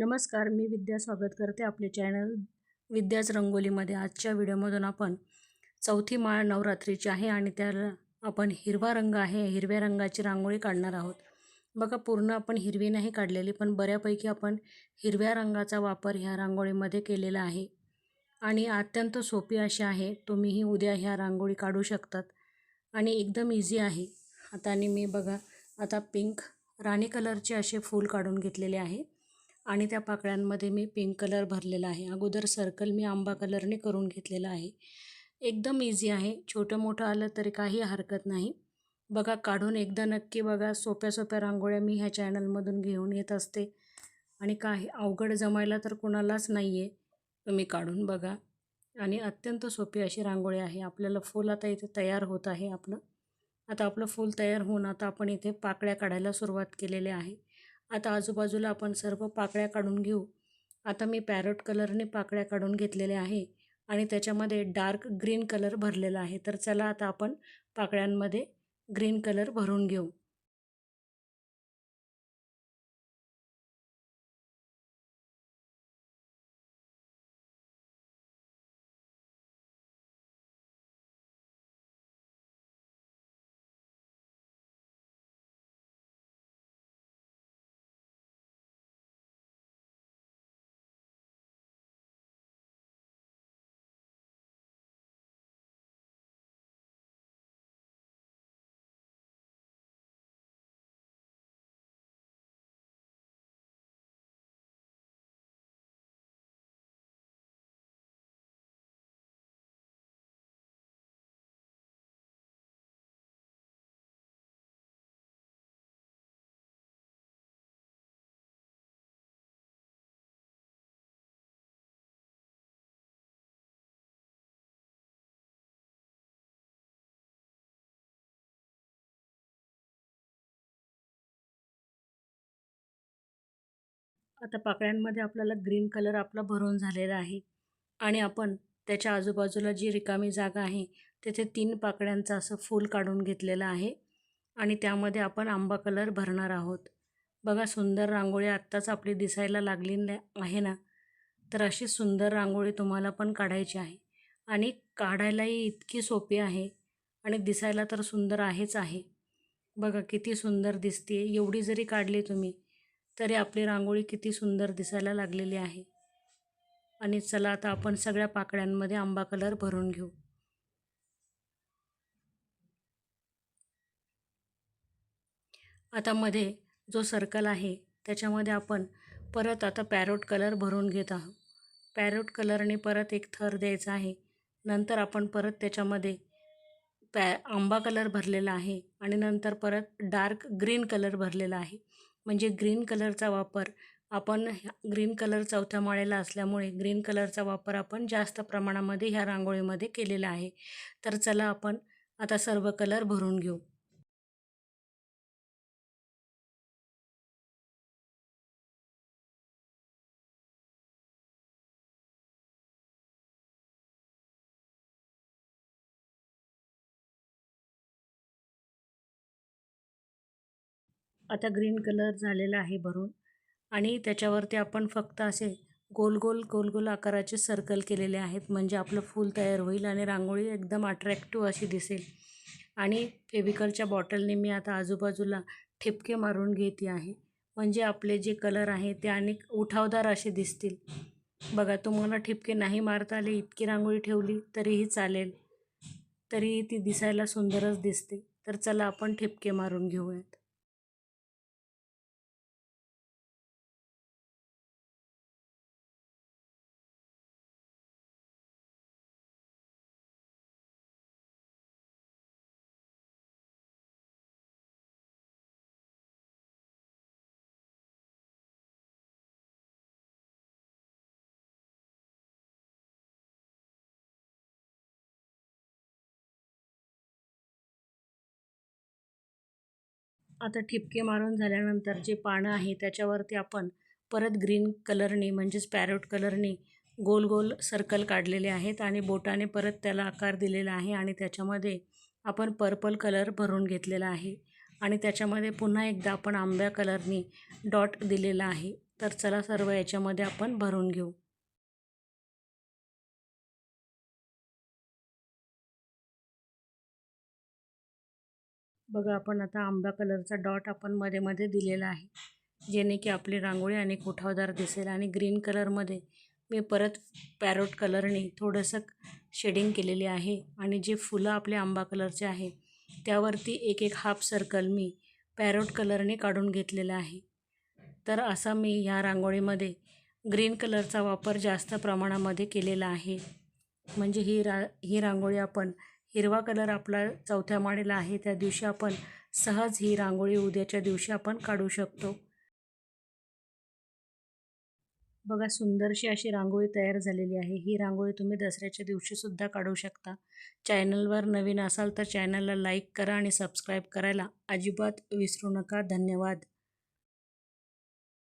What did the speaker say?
नमस्कार, मी विद्या स्वागत करते आपले चॅनल विद्याच रंगोलीमध्ये। आजच्या व्हिडिओमधून आपण चौथी माळ नवरात्रीची आहे आणि त्याला आपण हिरवा रंग आहे, हिरव्या रंगाची रांगोळी काढणार आहोत। बघा, पूर्ण आपण हिरवी नाही काढलेली, पण बऱ्यापैकी आपण हिरव्या रंगाचा वापर ह्या रांगोळीमध्ये केलेला आहे आणि अत्यंत सोपी अशी आहे। तुम्हीही उद्या ह्या रांगोळी काढू शकतात आणि एकदम इझी आहे। हाताने मी बघा आता पिंक राणी कलरचे असे फूल काढून घेतलेले आहे आणि त्या पाकळ्यांमध्ये मी पिंक कलर भरलेला आहे। अगोदर सर्कल मी आंबा कलरने करून घेतलेला आहे। एकदम इझी आहे, छोटं मोठं आलं तरी काही हरकत नाही। बघा, काढून एकदा नक्की बघा। सोप्या सोप्या रांगोळ्या मी ह्या चॅनलमधून घेऊन येत असते आणि काही अवघड जमायला तर कोणालाच नाही आहे। तुम्ही काढून बघा आणि अत्यंत सोपी अशी रांगोळी आहे। आपल्याला फूल आता इथे तयार होत आहे आता आपलं फूल तयार होऊन आता आपण इथे पाकळ्या काढायला सुरुवात केलेली आहे। आता आजूबाजूला आपण सर्व पाकळ्या काढून घेऊ। आता मी पॅरोट कलरने पाकळ्या काढून घेतलेल्या आहे आणि त्याच्यामध्ये डार्क ग्रीन कलर भरलेला आहे। तर चला आता आपण पाकळ्यांमध्ये ग्रीन कलर भरून घेऊ। आता पाकळ्यांमध्ये आपल्याला ग्रीन कलर आपला भरून झालेला आहे आणि आपण त्याच्या आजूबाजूला जी रिकामी जागा आहे तिथे 3 पाकळ्यांचं असं फूल काढून घेतलेलं आहे आणि त्यामध्ये आपण आंबा कलर भरणार आहोत। बघा, सुंदर रांगोळी आत्ताच आपली दिसायला लागली आहे ना। तर अशी सुंदर रांगोळी तुम्हाला पण काढायची आहे आणि काढायलाही इतकी सोपी आहे आणि दिसायला तर सुंदर आहेच आहे। बघा किती सुंदर दिसते। एवढी जरी काढली तुम्ही तरी आपली रांगोळी किती सुंदर दिसायला लागलेली आहे। आणि चला आता आपण सगळ्या पाकळ्यांमध्ये आंबा कलर भरून घेऊ। आता मध्ये जो सर्कल आहे त्याच्यामध्ये आपण परत आता पॅरोट कलर भरून घेत आहोत। पॅरोट कलरने परत एक थर द्यायचा आहे। नंतर आपण परत त्याच्यामध्ये आंबा कलर भरलेला आहे आणि नंतर परत डार्क ग्रीन कलर भरलेला आहे। म्हणजे ग्रीन कलरचा वापर आपण ग्रीन कलर चौथ्या माळेला असल्यामुळे ग्रीन कलरचा वापर आपण जास्त प्रमाणामध्ये ह्या रांगोळीमध्ये केलेला आहे। तर चला आपण आता सर्व कलर भरून घेऊ। आता ग्रीन कलर झालेला आहे भरून आणि त्याच्यावरती आपण फक्त असे गोल गोल गोल गोल आकाराचे सर्कल केलेले आहेत। म्हणजे आपलं फूल तयार होईल आणि रांगोळी एकदम अट्रॅक्टिव्ह अशी दिसेल। आणि फेविकलच्या बॉटलने मी आता आजूबाजूला ठिपके मारून घेते आहे, म्हणजे आपले जे कलर आहे ते अनेक उठावदार असे दिसतील। बघा, तुम्हाला ठिपके नाही मारता आले, इतकी रांगोळी ठेवली तरीही चालेल, तरीही ती दिसायला सुंदरच दिसते। तर चला आपण ठिपके मारून घेऊयात। आता ठिपके मारून झाल्यानंतर जे पानं आहे त्याच्यावरती आपण परत ग्रीन कलरने म्हणजेच पॅरोट कलरने गोल गोल सर्कल काढलेले आहेत आणि बोटाने परत त्याला आकार दिलेला आहे आणि त्याच्यामध्ये आपण पर्पल कलर भरून घेतलेला आहे आणि त्याच्यामध्ये पुन्हा एकदा आपण आंब्या कलरने डॉट दिलेला आहे। तर चला सर्व याच्यामध्ये आपण भरून घेऊ. बघा आपण आता आंबा कलरचा डॉट आपण मध्ये मध्ये दिलेला आहे, जेणे की आपली रांगोळी आणि उठावदार दिसेल. आणि ग्रीन कलरमध्ये मी परत पॅरोट कलरने थोडंसं शेडिंग केलेली आहे. आणि जे फुलं आपले आंबा कलरचे आहे त्यावरती एक एक हाफ सर्कल मी पॅरोट कलरने काढून घेतलेला आहे. तर असा मी ह्या रांगोळीमध्ये ग्रीन कलरचा वापर जास्त प्रमाणामध्ये केलेला आहे. म्हणजे ही रांगोळी आपण हिरवा कलर आपला चौथ्या माळेला आहे त्या दिवशी आपण सहज ही रांगोळी उद्याच्या दिवशी आपण काढू शकतो. बघा सुंदरशी अशी रांगोळी तयार झालेली आहे. ही रांगोळी तुम्ही दसऱ्याच्या दिवशीसुद्धा काढू शकता. चॅनलवर नवीन असाल तर चॅनलला लाईक करा आणि सबस्क्राईब करायला अजिबात विसरू नका. धन्यवाद.